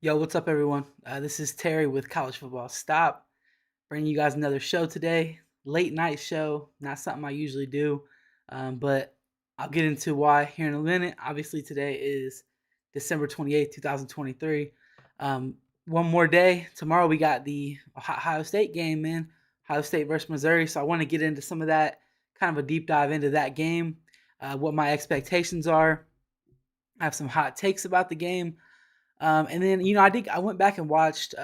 Yo, what's up, everyone? This is Terry with College Football Stop, bringing you guys another show today. Late night show, not something I usually do, but I'll get into why here in a minute. Obviously, today is December 28th, 2023. One more day. Tomorrow, we got the Ohio State game, man. Ohio State versus Missouri. So I want to get into some of that, kind of a deep dive into that game, what my expectations are. I have some hot takes about the game. And then I went back and watched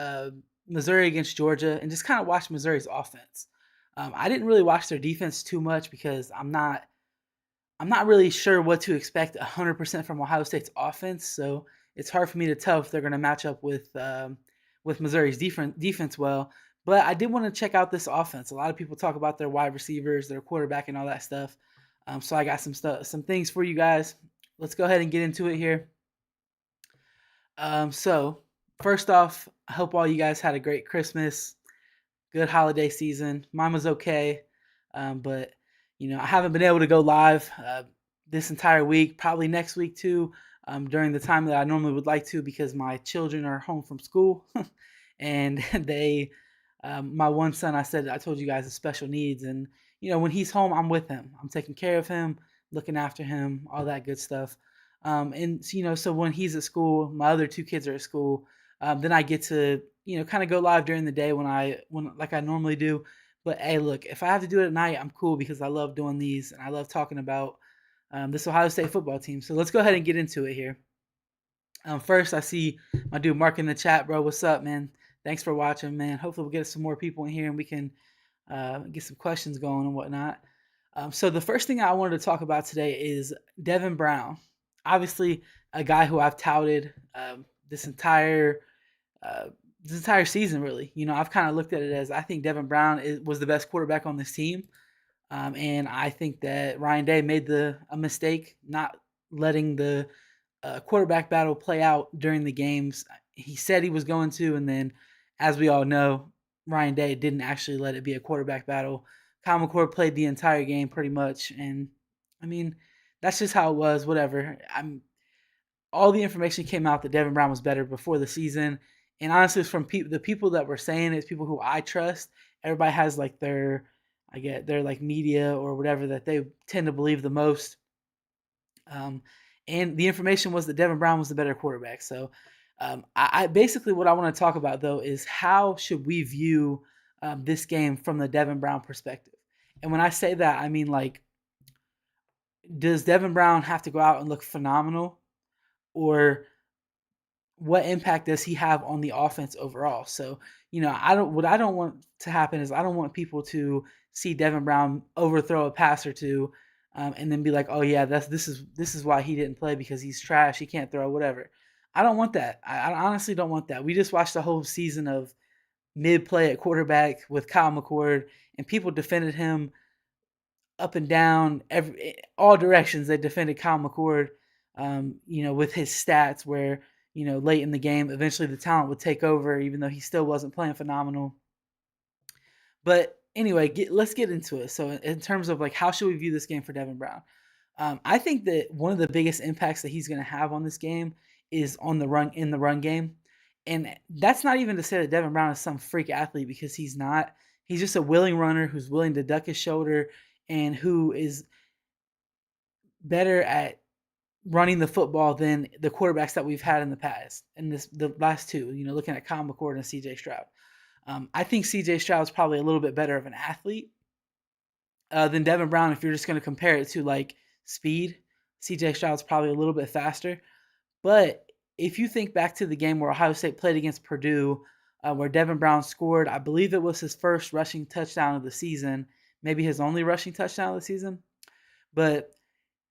Missouri against Georgia and just kind of watched Missouri's offense. I didn't really watch their defense too much because I'm not really sure what to expect 100% from Ohio State's offense. So it's hard for me to tell if they're going to match up with Missouri's defense well. But I did want to check out this offense. A lot of people talk about their wide receivers, their quarterback, and all that stuff. So I got some things for you guys. Let's go ahead and get into it here. So first off, I hope all you guys had a great Christmas, good holiday season. Mine was okay, but I haven't been able to go live this entire week. Probably next week too, during the time that I normally would like to because my children are home from school, and my one son, I told you guys, has special needs, and when he's home, I'm with him. I'm taking care of him, looking after him, all that good stuff. So when he's at school, my other two kids are at school. Then I get to kind of go live during the day when like I normally do. But hey, look, if I have to do it at night, I'm cool because I love doing these and I love talking about this Ohio State football team. So let's go ahead and get into it here. First, I see my dude Mark in the chat, bro. What's up, man? Thanks for watching, man. Hopefully, we'll get some more people in here and we can get some questions going and whatnot. So the first thing I wanted to talk about today is Devin Brown. Obviously, a guy who I've touted this entire season. Really, I've kind of looked at it as I think Devin Brown was the best quarterback on this team, and I think that Ryan Day made a mistake not letting the quarterback battle play out during the games. He said he was going to, and then, as we all know, Ryan Day didn't actually let it be a quarterback battle. Kyle McCord played the entire game pretty much, and I mean, that's just how it was. Whatever. All the information came out that Devin Brown was better before the season, and honestly, it's from the people that were saying it's people who I trust. Everybody has like their like media or whatever that they tend to believe the most. Um, and the information was that Devin Brown was the better quarterback. So, I basically what I want to talk about though is how should we view this game from the Devin Brown perspective. And when I say that, I mean like, does Devin Brown have to go out and look phenomenal, or what impact does he have on the offense overall? So, I don't want to happen is I don't want people to see Devin Brown overthrow a pass or two, and then be like, oh yeah, this is why he didn't play because he's trash, he can't throw, whatever. I don't want that. I honestly don't want that. We just watched the whole season of mid play at quarterback with Kyle McCord, and people defended him up and down, all directions. They defended Kyle McCord, with his stats where, late in the game, eventually the talent would take over, even though he still wasn't playing phenomenal. But anyway, let's get into it. So in terms of like, how should we view this game for Devin Brown? I think that one of the biggest impacts that he's going to have on this game is on the run in the run game. And that's not even to say that Devin Brown is some freak athlete, because he's not. He's just a willing runner who's willing to duck his shoulder and who is better at running the football than the quarterbacks that we've had in the past. And the last two, looking at Kyle McCord and C.J. Stroud. I think C.J. Stroud is probably a little bit better of an athlete than Devin Brown. If you're just going to compare it to like speed, C.J. Stroud is probably a little bit faster. But if you think back to the game where Ohio State played against Purdue, where Devin Brown scored, I believe it was his first rushing touchdown of the season, maybe his only rushing touchdown of the season. But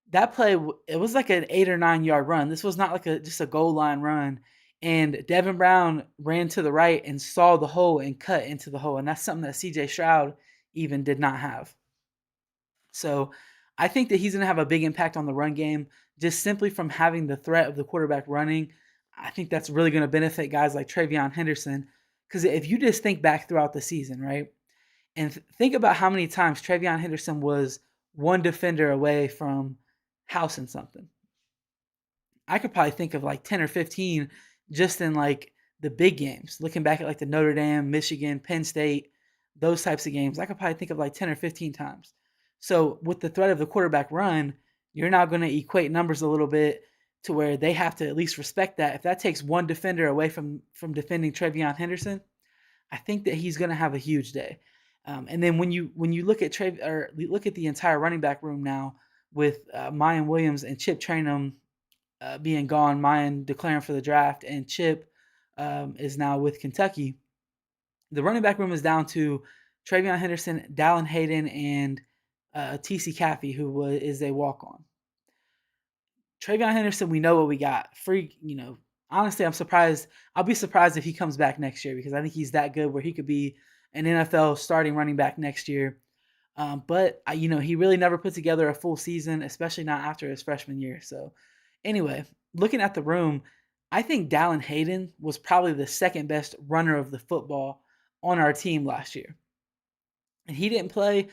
that play, it was like an 8 or 9 yard run. This was not like just a goal line run. And Devin Brown ran to the right and saw the hole and cut into the hole. And that's something that C.J. Stroud even did not have. So I think that he's going to have a big impact on the run game just simply from having the threat of the quarterback running. I think that's really going to benefit guys like TreVeyon Henderson. Because if you just think back throughout the season, right, and think about how many times TreVeyon Henderson was one defender away from housing something. I could probably think of like 10 or 15 just in like the big games, looking back at like the Notre Dame, Michigan, Penn State, those types of games, I could probably think of like 10 or 15 times. So with the threat of the quarterback run, you're now going to equate numbers a little bit to where they have to at least respect that. If that takes one defender away from defending Trevion Henderson, I think that he's going to have a huge day. And then when you look at look at the entire running back room now with Mayan Williams and Chip Trainum being gone, Mayan declaring for the draft, and Chip is now with Kentucky. The running back room is down to Travion Henderson, Dallin Hayden, and TC Caffey, who is a walk on. Travion Henderson, we know what we got. Honestly, I'm surprised. I'll be surprised if he comes back next year because I think he's that good where he could be an NFL starting running back next year. But he really never put together a full season, especially not after his freshman year. So, anyway, looking at the room, I think Dallin Hayden was probably the second best runner of the football on our team last year, and he didn't play.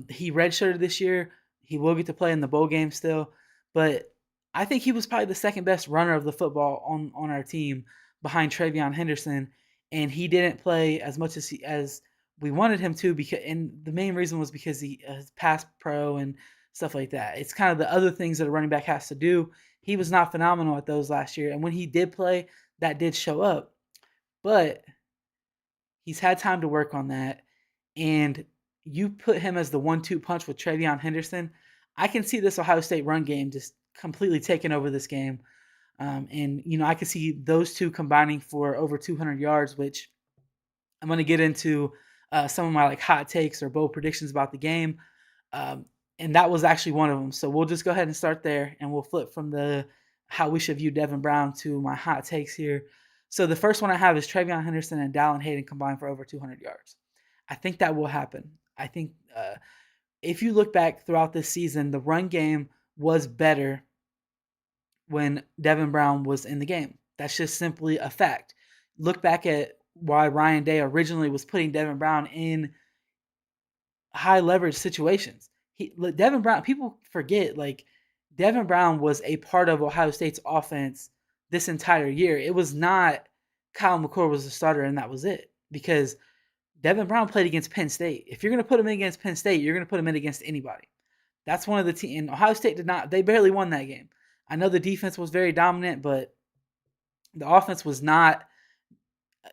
He redshirted this year. He will get to play in the bowl game still, but I think he was probably the second best runner of the football on our team behind Travion Henderson, and he didn't play as much as we wanted him to and the main reason was because he passed pro and stuff like that. It's kind of the other things that a running back has to do. He was not phenomenal at those last year, and when he did play, that did show up, but he's had time to work on that, and you put him as the 1-2 punch with Travion Henderson. I can see this Ohio State run game just completely taking over this game. And I could see those two combining for over 200 yards, which I'm going to get into some of my like hot takes or bold predictions about the game. And that was actually one of them. So we'll just go ahead and start there, and we'll flip from the how we should view Devin Brown to my hot takes here. So the first one I have is Travion Henderson and Dallin Hayden combined for over 200 yards. I think that will happen. I think if you look back throughout this season, the run game was better when Devin Brown was in the game. That's just simply a fact. Look back at why Ryan Day originally was putting Devin Brown in high leverage situations. Devin Brown, people forget, like, Devin Brown was a part of Ohio State's offense this entire year. It was not Kyle McCord was the starter and that was it, because Devin Brown played against Penn State. If you're going to put him in against Penn State, you're going to put him in against anybody. That's one of the teams. And Ohio State did not. They barely won that game. I know the defense was very dominant, but the offense was not,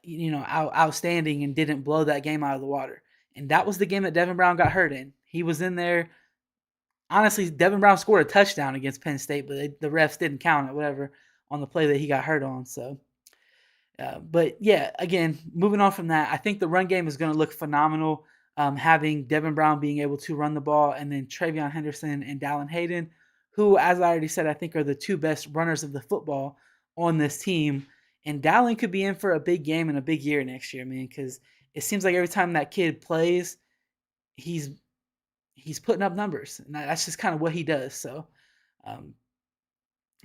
outstanding and didn't blow that game out of the water. And that was the game that Devin Brown got hurt in. He was in there. Honestly, Devin Brown scored a touchdown against Penn State, but the refs didn't count it, whatever, on the play that he got hurt on. So, but yeah, again, moving on from that, I think the run game is going to look phenomenal. Having Devin Brown being able to run the ball, and then Travion Henderson and Dallin Hayden, who, as I already said, I think are the two best runners of the football on this team. And Dallin could be in for a big game and a big year next year, man, because it seems like every time that kid plays, he's putting up numbers, and that's just kind of what he does. So, I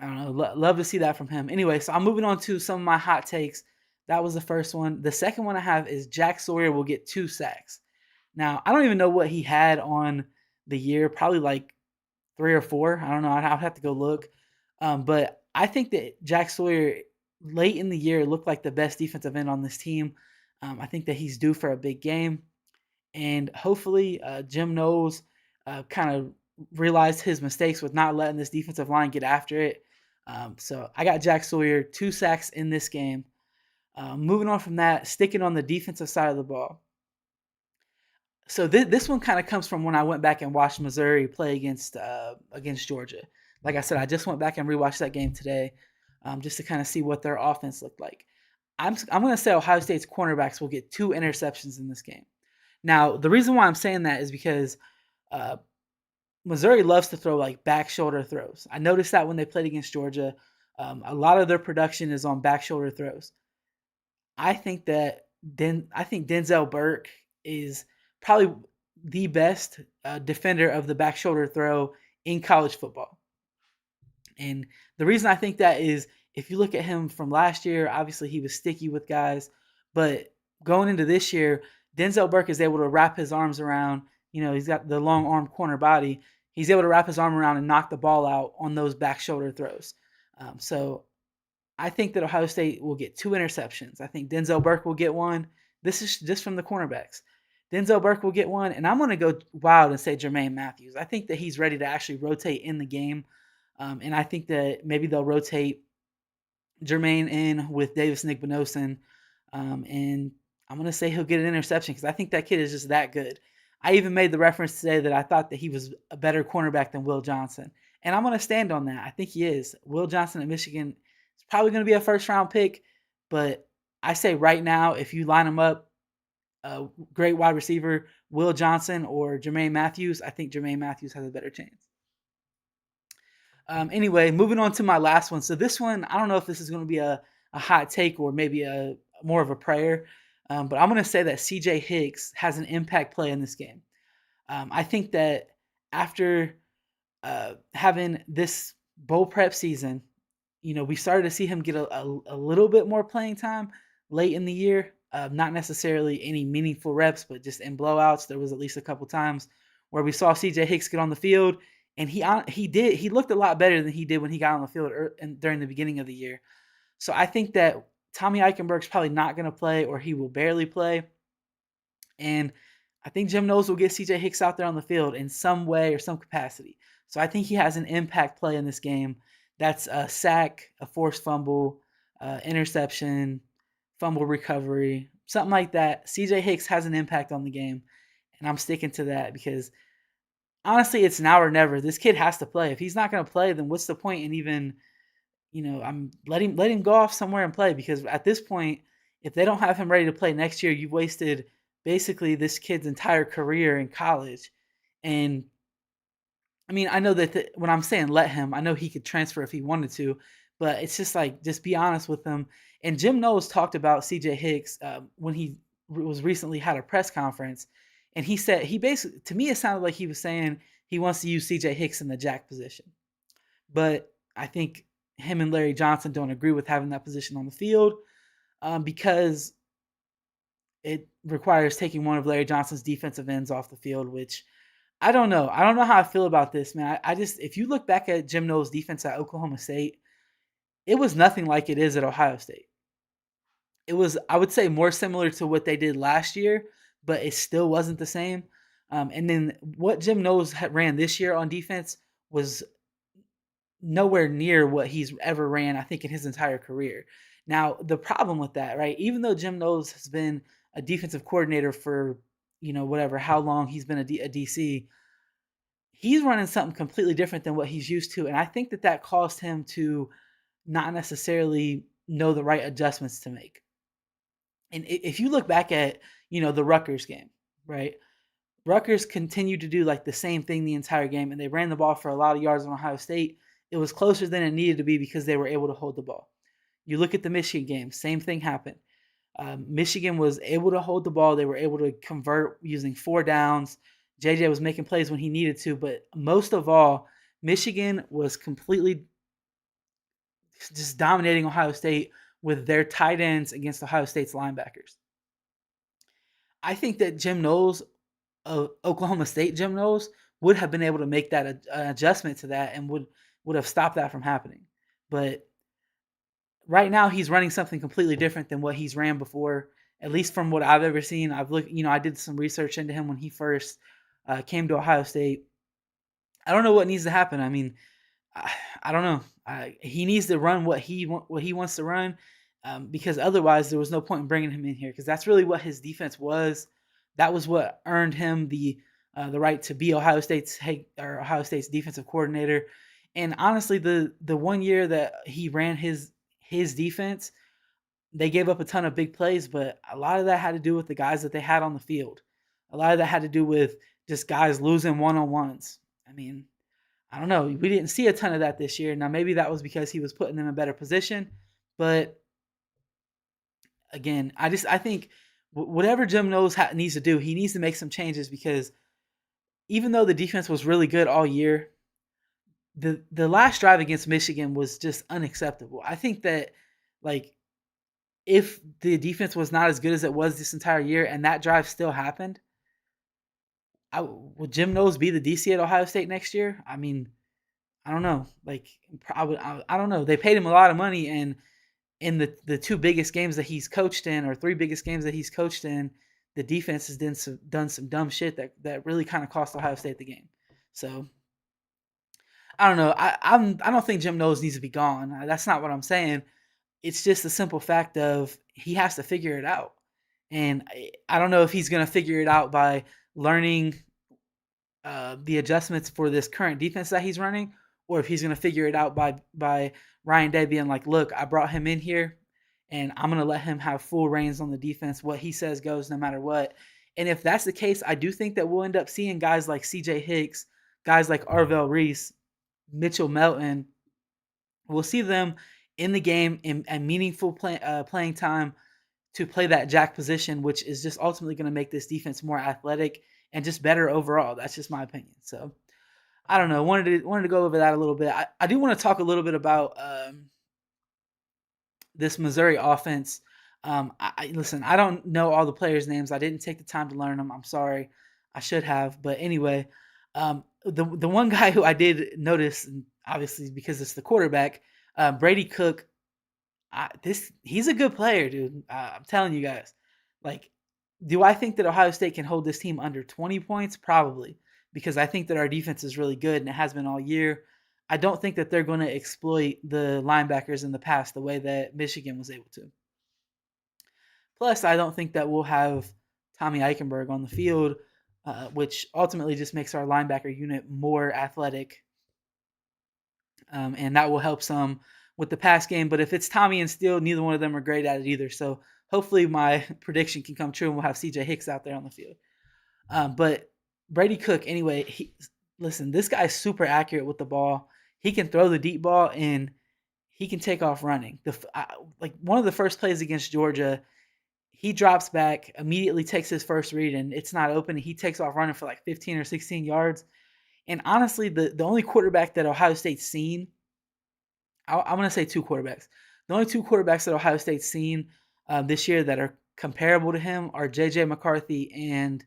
don't know, love to see that from him. Anyway, so I'm moving on to some of my hot takes. That was the first one. The second one I have is Jack Sawyer will get 2 sacks. Now, I don't even know what he had on the year, probably like 3 or 4. I don't know. I'd have to go look. But I think that Jack Sawyer late in the year looked like the best defensive end on this team. I think that he's due for a big game. And hopefully Jim Knowles kind of realized his mistakes with not letting this defensive line get after it. So I got Jack Sawyer, 2 sacks in this game. Moving on from that, sticking on the defensive side of the ball. So this one kind of comes from when I went back and watched Missouri play against Georgia. Like I said, I just went back and rewatched that game today, just to kind of see what their offense looked like. I'm going to say Ohio State's cornerbacks will get 2 interceptions in this game. Now, the reason why I'm saying that is because Missouri loves to throw like back shoulder throws. I noticed that when they played against Georgia, a lot of their production is on back shoulder throws. I think Denzel Burke is probably the best defender of the back shoulder throw in college football. And the reason I think that is, if you look at him from last year, obviously he was sticky with guys, but going into this year, Denzel Burke is able to wrap his arms around, he's got the long arm corner body. He's able to wrap his arm around and knock the ball out on those back shoulder throws. So I think that Ohio State will get 2 interceptions. I think Denzel Burke will get one. This is just from the cornerbacks. Denzel Burke will get one, and I'm going to go wild and say Jermaine Matthews. I think that he's ready to actually rotate in the game, and I think that maybe they'll rotate Jermaine in with Davis Nigbinosin, and I'm going to say he'll get an interception because I think that kid is just that good. I even made the reference today that I thought that he was a better cornerback than Will Johnson, and I'm going to stand on that. I think he is. Will Johnson at Michigan is probably going to be a first-round pick, but I say right now, if you line them up, a great wide receiver, Will Johnson or Jermaine Matthews, I think Jermaine Matthews has a better chance. Anyway, moving on to my last one. So this one, I don't know if this is going to be a hot take or maybe a more of a prayer, but I'm going to say that CJ Hicks has an impact play in this game. I think that after having this bowl prep season, we started to see him get a little bit more playing time late in the year. Not necessarily any meaningful reps, but just in blowouts. There was at least a couple times where we saw CJ Hicks get on the field, and he looked a lot better than he did when he got on the field during the beginning of the year. So I think that Tommy Eichenberg's probably not going to play, or he will barely play. And I think Jim Knowles will get CJ Hicks out there on the field in some way or some capacity. So I think he has an impact play in this game. That's a sack, a forced fumble, interception, fumble recovery, something like that. CJ Hicks has an impact on the game, and I'm sticking to that because honestly, it's now or never. This kid has to play. If he's not going to play, then what's the point in even, I'm let him go off somewhere and play, because at this point, if they don't have him ready to play next year, you've wasted basically this kid's entire career in college. And I mean, I know that when I'm saying let him, I know he could transfer if he wanted to, but it's just like, just be honest with him. And Jim Knowles talked about CJ Hicks when he was recently had a press conference, and he said he basically, to me, it sounded like he was saying he wants to use CJ Hicks in the jack position, but I think him and Larry Johnson don't agree with having that position on the field because it requires taking one of Larry Johnson's defensive ends off the field, which I don't know. I don't know how I feel about this, man. I just, if you look back at Jim Knowles' defense at Oklahoma State, it was nothing like it is at Ohio State. It was, I would say, more similar to what they did last year, but it still wasn't the same. And then what Jim Knowles ran this year on defense was nowhere near what he's ever ran, I think, in his entire career. Now, the problem with that, right? Even though Jim Knowles has been a defensive coordinator for, whatever, how long he's been a DC, he's running something completely different than what he's used to. And I think that caused him to not necessarily know the right adjustments to make. And if you look back at, the Rutgers game, right? Rutgers continued to do like the same thing the entire game, and they ran the ball for a lot of yards on Ohio State. It was closer than it needed to be because they were able to hold the ball. You look at the Michigan game, same thing happened. Michigan was able to hold the ball. They were able to convert using 4 downs. JJ was making plays when he needed to, but most of all, Michigan was completely just dominating Ohio State with their tight ends against Ohio State's linebackers. I think that Jim Knowles, Oklahoma State Jim Knowles, would have been able to make that adjustment to that and would have stopped that from happening. But right now he's running something completely different than what he's ran before, at least from what I've ever seen. I've looked, I did some research into him when he first came to Ohio State. I don't know what needs to happen. I mean, I don't know. He needs to run what he wants to run, because otherwise there was no point in bringing him in here, because that's really what his defense was. That was what earned him the right to be Ohio State's defensive coordinator. And honestly, the 1 year that he ran his defense, they gave up a ton of big plays, but a lot of that had to do with the guys that they had on the field. A lot of that had to do with just guys losing one-on-ones. I mean, I don't know. We didn't see a ton of that this year. Now, maybe that was because he was putting them in a better position. But again, I think whatever Jim Knowles needs to do, he needs to make some changes, because even though the defense was really good all year, the last drive against Michigan was just unacceptable. I think that, like, if the defense was not as good as it was this entire year and that drive still happened, would Jim Knowles be the DC at Ohio State next year? I mean, I don't know. Like, I don't know. They paid him a lot of money, and in the two biggest games that he's coached in, or three biggest games that he's coached in, the defense has done some dumb shit that really kind of cost Ohio State the game. So I don't know. I don't think Jim Knowles needs to be gone. That's not what I'm saying. It's just the simple fact of he has to figure it out. And I don't know if he's going to figure it out by learning the adjustments for this current defense that he's running, or if he's going to figure it out by Ryan Day being like, look, I brought him in here, and I'm going to let him have full reins on the defense. What he says goes no matter what. And if that's the case, I do think that we'll end up seeing guys like C.J. Hicks, guys like Arvell Reese, Mitchell Melton. We'll see them in the game in meaningful playing time to play that jack position, which is just ultimately going to make this defense more athletic and just better overall. That's just my opinion. So I don't know. Wanted to go over that a little bit. I do want to talk a little bit about this Missouri offense. Listen. I don't know all the players' names. I didn't take the time to learn them. I'm sorry. I should have. But anyway, the one guy who I did notice, and obviously because it's the quarterback, Brady Cook. He's a good player, dude. I'm telling you guys. Like, do I think that Ohio State can hold this team under 20 points? Probably, because I think that our defense is really good and it has been all year. I don't think that they're going to exploit the linebackers in the past the way that Michigan was able to. Plus, I don't think that we'll have Tommy Eichenberg on the field, which ultimately just makes our linebacker unit more athletic, and that will help some with the pass game. But if it's Tommy and Steele, neither one of them are great at it either. So hopefully my prediction can come true and we'll have C.J. Hicks out there on the field. But Brady Cook, anyway, listen, this guy's super accurate with the ball. He can throw the deep ball and he can take off running. Like one of the first plays against Georgia, he drops back, immediately takes his first read, and it's not open. He takes off running for like 15 or 16 yards. And honestly, the only quarterback that Ohio State's seen, I'm going to say two quarterbacks. The only two quarterbacks that Ohio State's seen this year that are comparable to him are J.J. McCarthy and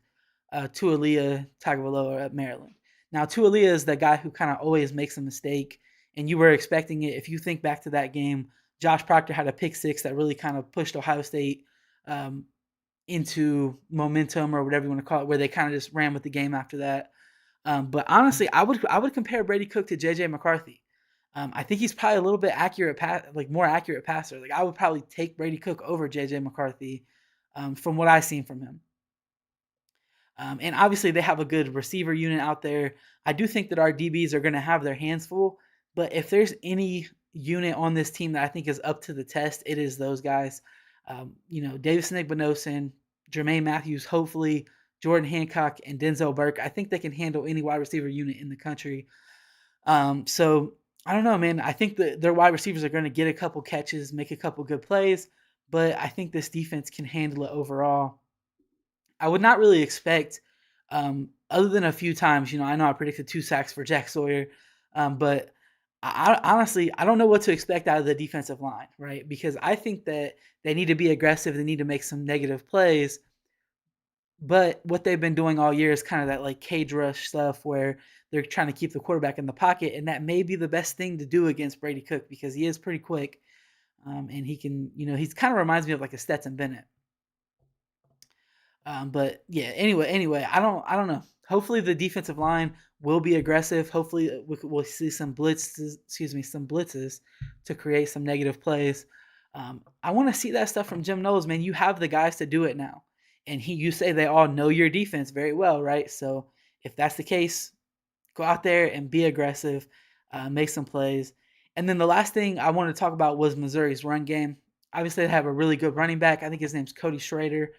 Tualia Tagovailoa at Maryland. Now, Tualia is the guy who kind of always makes a mistake, and you were expecting it. If you think back to that game, Josh Proctor had a pick six that really kind of pushed Ohio State into momentum, or whatever you want to call it, where they kind of just ran with the game after that. But honestly, I would compare Brady Cook to J.J. McCarthy. I think he's probably a little bit more accurate passer. Like I would probably take Brady Cook over J.J. McCarthy from what I've seen from him. And obviously they have a good receiver unit out there. I do think that our DBs are going to have their hands full. But if there's any unit on this team that I think is up to the test, it is those guys. Davis Igbinosun, Jermaine Matthews, hopefully Jordan Hancock, and Denzel Burke. I think they can handle any wide receiver unit in the country. So I don't know, man. I think that their wide receivers are going to get a couple catches, make a couple good plays, but I think this defense can handle it overall. I would not really expect, other than a few times, I know I predicted 2 sacks for Jack Sawyer, but I honestly, I don't know what to expect out of the defensive line, right? Because I think that they need to be aggressive. They need to make some negative plays. But what they've been doing all year is kind of that like cage rush stuff where they're trying to keep the quarterback in the pocket. And that may be the best thing to do against Brady Cook because he is pretty quick. And he can, he's kind of reminds me of like a Stetson Bennett. But yeah, anyway, I don't know. Hopefully the defensive line will be aggressive. Hopefully we'll see some blitzes to create some negative plays. I want to see that stuff from Jim Knowles, man. You have the guys to do it now. And you say they all know your defense very well, right? So if that's the case, go out there and be aggressive, make some plays. And then the last thing I wanted to talk about was Missouri's run game. Obviously, they have a really good running back. I think his name's Cody Schrader.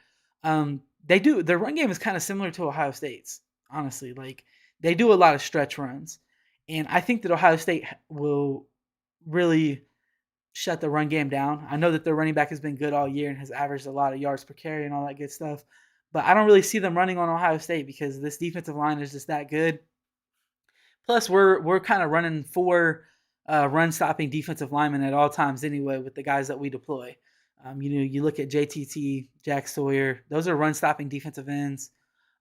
Their run game is kind of similar to Ohio State's, honestly. Like, they do a lot of stretch runs. And I think that Ohio State will really shut the run game down. I know that their running back has been good all year and has averaged a lot of yards per carry and all that good stuff. But I don't really see them running on Ohio State because this defensive line is just that good. Plus, we're kind of running 4 run-stopping defensive linemen at all times anyway with the guys that we deploy. You look at JTT, Jack Sawyer. Those are run-stopping defensive ends.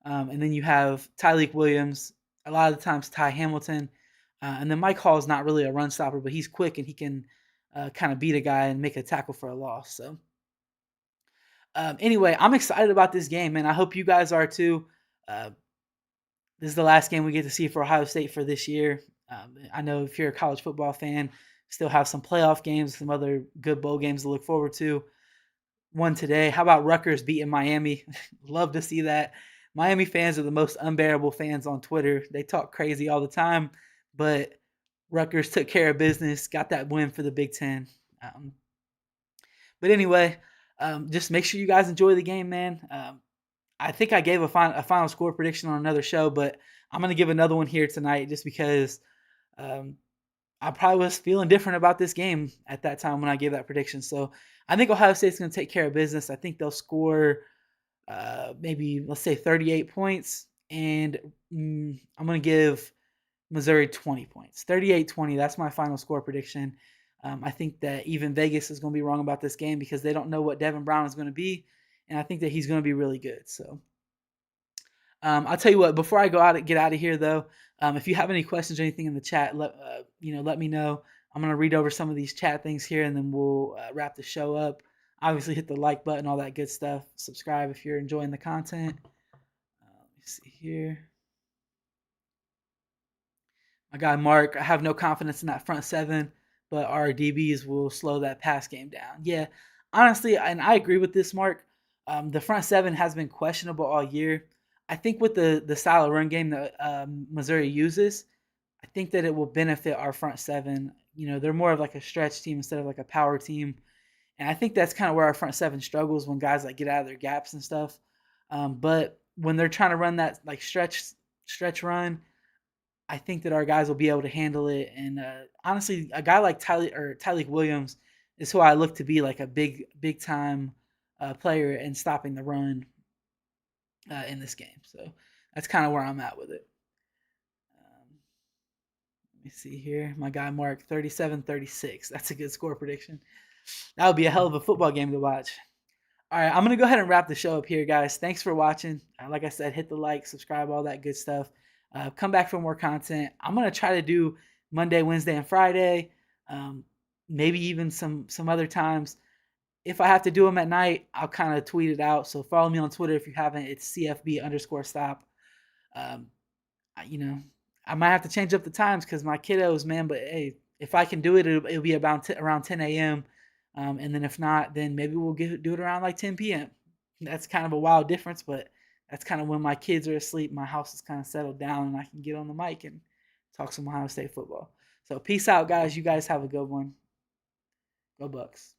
And then you have Tyleik Williams, a lot of the times Ty Hamilton. And then Mike Hall is not really a run stopper, but he's quick and he can kind of beat a guy and make a tackle for a loss. So anyway, I'm excited about this game, man. I hope you guys are too. Uh, this is the last game we get to see for Ohio State for this year. I know if you're a college football fan, still have some playoff games, some other good bowl games to look forward to. One today. How about Rutgers beating Miami? Love to see that. Miami fans are the most unbearable fans on Twitter. They talk crazy all the time, but Rutgers took care of business, got that win for the Big Ten. But anyway, just make sure you guys enjoy the game, man. I think I gave a final score prediction on another show, but I'm going to give another one here tonight just because um, I probably was feeling different about this game at that time when I gave that prediction. So I think Ohio State's going to take care of business. I think they'll score maybe, let's say, 38 points. And I'm going to give Missouri 20 points. 38-20, that's my final score prediction. I think that even Vegas is going to be wrong about this game because they don't know what Devin Brown is going to be. And I think that he's going to be really good. So I'll tell you what, before I get out of here, though, if you have any questions or anything in the chat, let me know. I'm going to read over some of these chat things here, and then we'll wrap the show up. Obviously, hit the like button, all that good stuff. Subscribe if you're enjoying the content. Let me see here. My guy Mark, I have no confidence in that front seven, but our DBs will slow that pass game down. Yeah, honestly, and I agree with this, Mark. The front seven has been questionable all year. I think with the style of run game that Missouri uses, I think that it will benefit our front seven. They're more of like a stretch team instead of like a power team, and I think that's kind of where our front seven struggles when guys like get out of their gaps and stuff. But when they're trying to run that like stretch run, I think that our guys will be able to handle it. And honestly, a guy like Tyleik Williams is who I look to be like a big time player in stopping the run in this game. So that's kind of where I'm at with it. Let me see here. My guy Mark, 37-36. That's a good score prediction. That would be a hell of a football game to watch. All right, I'm going to go ahead and wrap the show up here, guys. Thanks for watching. Like I said, hit the like, subscribe, all that good stuff. Come back for more content. I'm going to try to do Monday, Wednesday, and Friday. Maybe even some other times. If I have to do them at night, I'll kind of tweet it out. So follow me on Twitter if you haven't. It's CFB_stop. Um, I might have to change up the times because my kiddos, man. But hey, if I can do it, it'll be about around 10 a.m. And then if not, then maybe we'll do it around like 10 p.m. That's kind of a wild difference, but that's kind of when my kids are asleep. My house is kind of settled down, and I can get on the mic and talk some Ohio State football. So peace out, guys. You guys have a good one. Go Bucks.